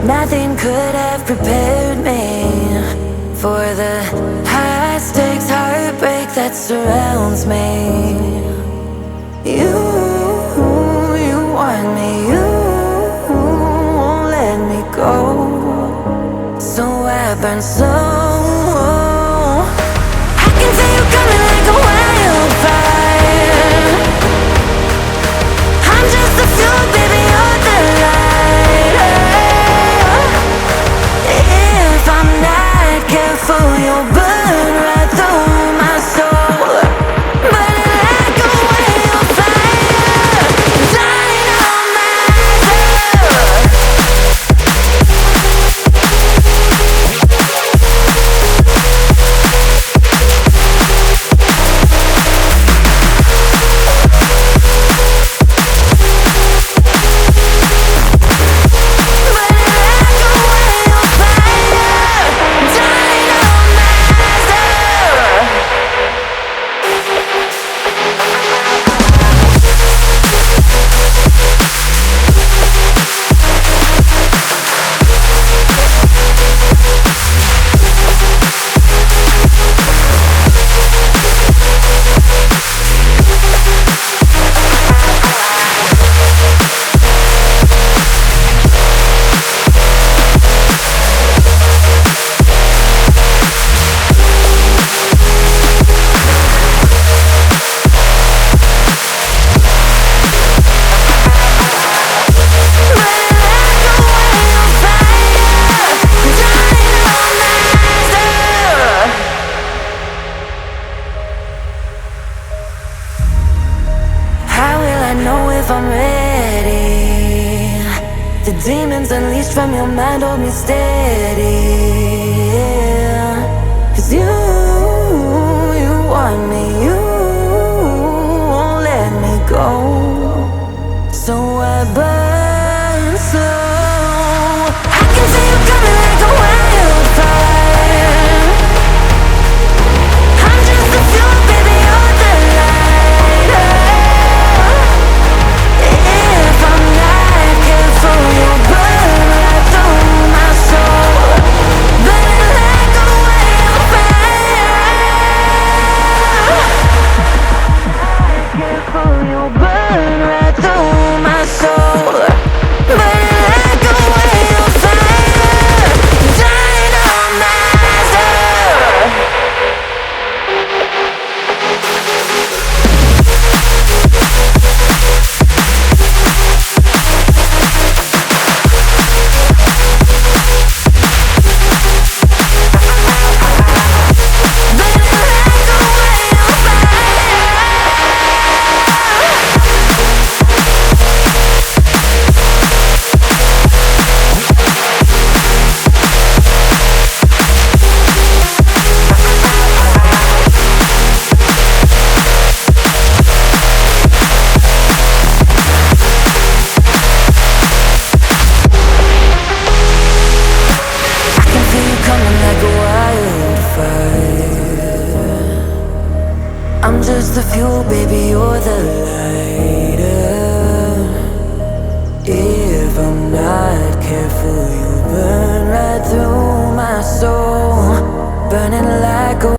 Nothing could have prepared me for the high-stakes heartbreak that surrounds me. You want me, you won't let me go. So I burn slow. I can feel you coming like a wildfire. I'm just the fuel, baby, you're the lighter. If I'm not careful, you'll burn right through my soul. Burning like a wildfire, dynamite. I'm ready. The demons unleashed from your mind hold me steady. Yeah. 'Cause you want me, you won't let me go. So I burn slow. I can see you coming like a wildfire. I'm just the fuel, baby, you're the lighter. If I'm not careful, you'll burn right through my soul. Burning like a wildfire. Careful, you'll burn right through my soul. Burning like a wildfire, dynamite. I'm just the fuel, baby, you're the lighter. If I'm not careful, you'll burn right through my soul. Burning like a